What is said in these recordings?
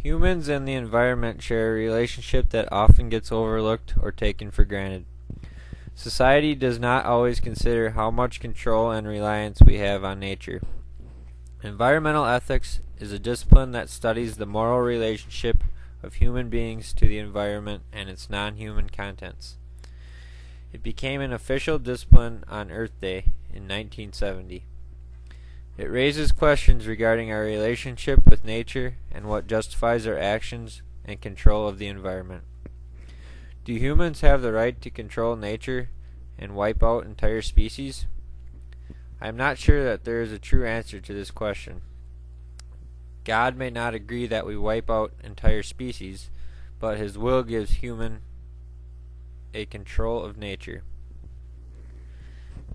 Humans and the environment share a relationship that often gets overlooked or taken for granted. Society does not always consider how much control and reliance we have on nature. Environmental ethics is a discipline that studies the moral relationship of human beings to the environment and its non-human contents. It became an official discipline on Earth Day in 1970. It raises questions regarding our relationship with nature and what justifies our actions and control of the environment. Do humans have the right to control nature and wipe out entire species? I am not sure that there is a true answer to this question. God may not agree that we wipe out entire species, but His will gives human a control of nature.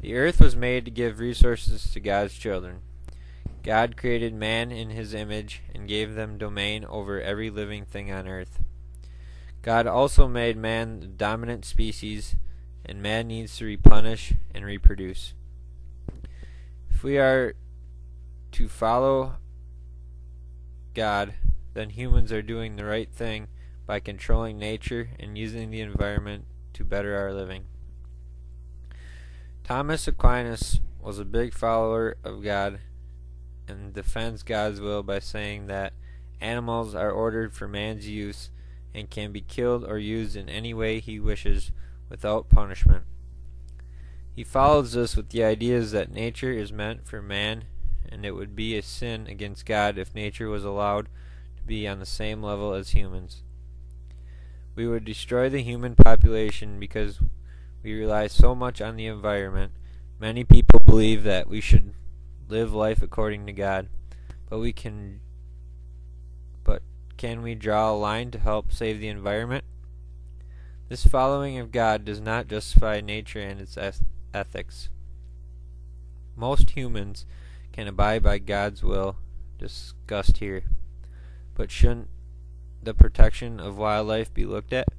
The earth was made to give resources to God's children. God created man in His image and gave them domain over every living thing on earth. God also made man the dominant species, and man needs to replenish and reproduce. If we are to follow God, then humans are doing the right thing by controlling nature and using the environment to better our living. Thomas Aquinas was a big follower of God and defends God's will by saying that animals are ordered for man's use and can be killed or used in any way he wishes without punishment. He follows this with the ideas that nature is meant for man, and it would be a sin against God if nature was allowed to be on the same level as humans. We would destroy the human population because we rely so much on the environment. Many people believe that we should live life according to God, but can we draw a line to help save the environment? This following of God does not justify nature and its ethics. Most humans can abide by God's will discussed here, but shouldn't the protection of wildlife be looked at?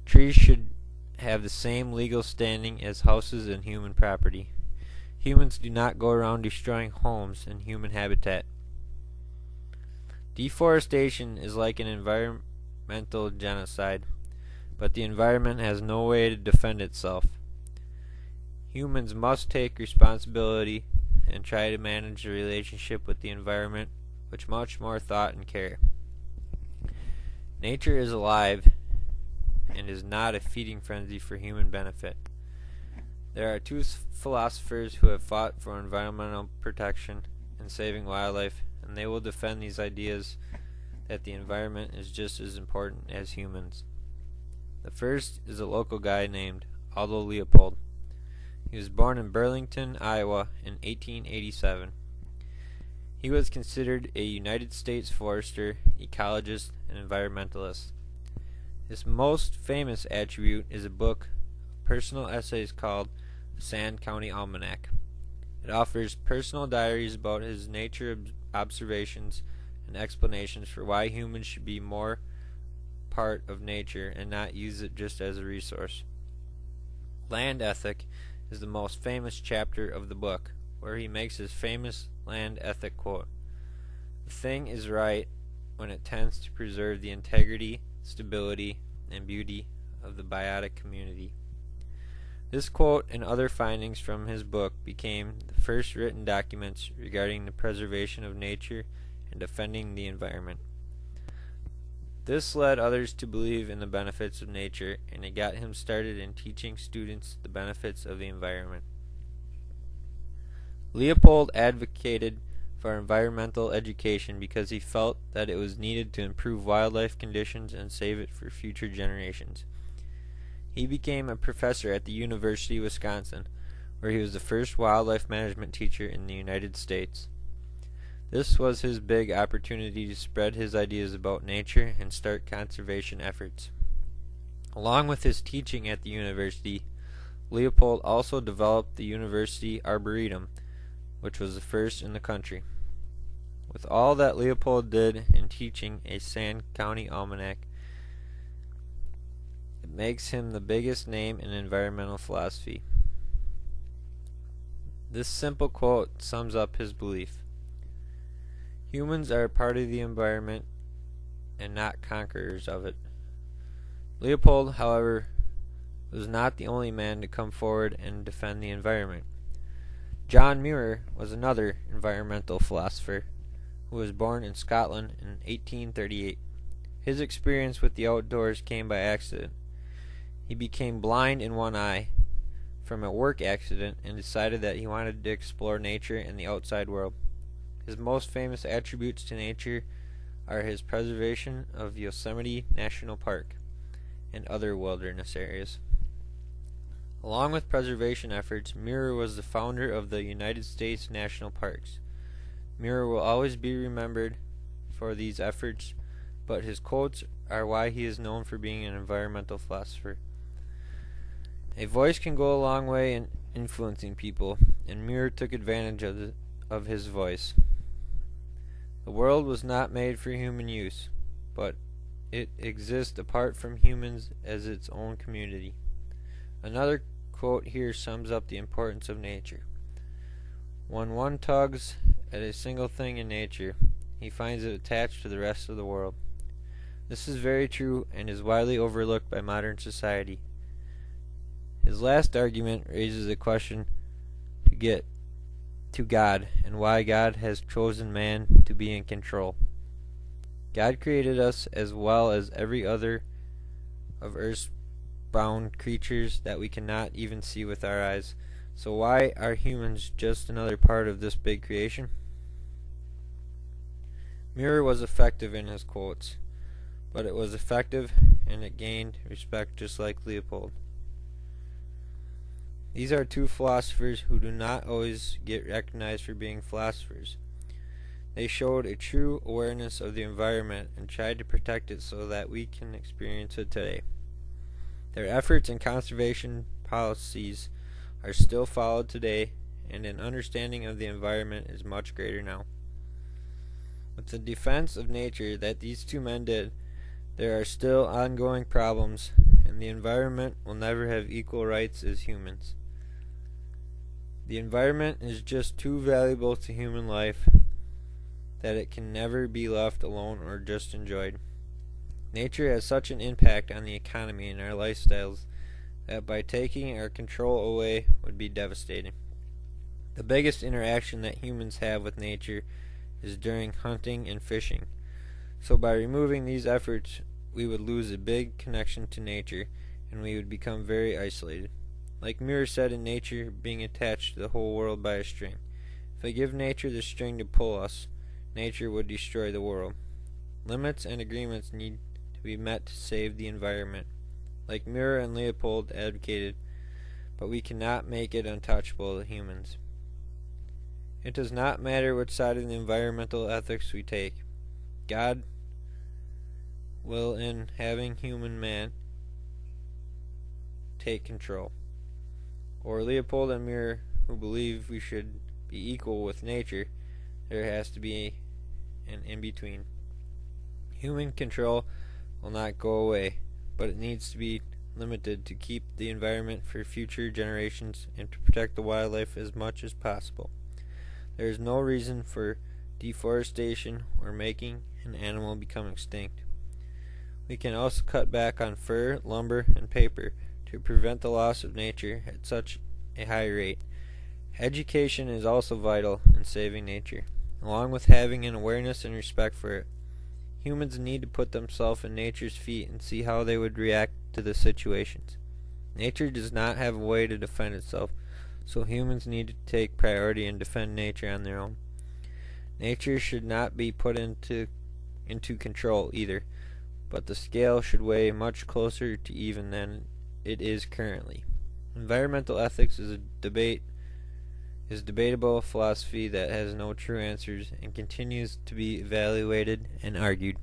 Trees should have the same legal standing as houses and human property. Humans do not go around destroying homes and human habitat. Deforestation is like an environmental genocide, but the environment has no way to defend itself. Humans must take responsibility and try to manage the relationship with the environment with much more thought and care. Nature is alive and is not a feeding frenzy for human benefit. There are two philosophers who have fought for environmental protection and saving wildlife, and they will defend these ideas that the environment is just as important as humans. The first is a local guy named Aldo Leopold. He was born in Burlington, Iowa in 1887. He was considered a United States forester, ecologist, and environmentalist. His most famous attribute is a book of personal essays called the Sand County Almanac. It offers personal diaries about his nature observations and explanations for why humans should be more part of nature and not use it just as a resource. Land ethic is the most famous chapter of the book, where he makes his famous land ethic quote: "The thing is right when it tends to preserve the integrity, stability, and beauty of the biotic community." This quote and other findings from his book became the first written documents regarding the preservation of nature and defending the environment. This led others to believe in the benefits of nature, and it got him started in teaching students the benefits of the environment. Leopold advocated for environmental education because he felt that it was needed to improve wildlife conditions and save it for future generations. He became a professor at the University of Wisconsin, where he was the first wildlife management teacher in the United States. This was his big opportunity to spread his ideas about nature and start conservation efforts. Along with his teaching at the university, Leopold also developed the University Arboretum, which was the first in the country. With all that Leopold did in teaching a Sand County Almanac, it makes him the biggest name in environmental philosophy. This simple quote sums up his belief. Humans are a part of the environment and not conquerors of it. Leopold, however, was not the only man to come forward and defend the environment. John Muir was another environmental philosopher who was born in Scotland in 1838. His experience with the outdoors came by accident. He became blind in one eye from a work accident and decided that he wanted to explore nature and the outside world. His most famous attributes to nature are his preservation of Yosemite National Park and other wilderness areas. Along with preservation efforts, Muir was the founder of the United States National Parks. Muir will always be remembered for these efforts, but his quotes are why he is known for being an environmental philosopher. A voice can go a long way in influencing people, and Muir took advantage of his voice. The world was not made for human use, but it exists apart from humans as its own community. Another quote here sums up the importance of nature. When one tugs at a single thing in nature, he finds it attached to the rest of the world. This is very true and is widely overlooked by modern society. His last argument raises a question to get to God and why God has chosen man to be in control. God created us as well as every other of Earth's bound creatures that we cannot even see with our eyes. So why are humans just another part of this big creation? Muir was effective in his quotes, but it was effective and it gained respect just like Leopold. These are two philosophers who do not always get recognized for being philosophers. They showed a true awareness of the environment and tried to protect it so that we can experience it today. Their efforts and conservation policies are still followed today, and an understanding of the environment is much greater now. With the defense of nature that these two men did, there are still ongoing problems, and the environment will never have equal rights as humans. The environment is just too valuable to human life that it can never be left alone or just enjoyed. Nature has such an impact on the economy and our lifestyles that by taking our control away would be devastating. The biggest interaction that humans have with nature is during hunting and fishing. So by removing these efforts, we would lose a big connection to nature and we would become very isolated. Like Muir said in nature being attached to the whole world by a string. If we give nature the string to pull us, nature would destroy the world. Limits and agreements need to be met to save the environment, like Muir and Leopold advocated, but we cannot make it untouchable to humans. It does not matter which side of the environmental ethics we take. God will, in having human man take control. Or Leopold and Muir, who believe we should be equal with nature, there has to be an in-between. Human control will not go away, but it needs to be limited to keep the environment for future generations and to protect the wildlife as much as possible. There is no reason for deforestation or making an animal become extinct. We can also cut back on fur, lumber, and paper to prevent the loss of nature at such a high rate. Education is also vital in saving nature, along with having an awareness and respect for it. Humans need to put themselves in nature's feet and see how they would react to the situations. Nature does not have a way to defend itself, so humans need to take priority and defend nature on their own. Nature should not be put into control either, but the scale should weigh much closer to even than it is currently. Environmental ethics is debatable philosophy that has no true answers and continues to be evaluated and argued.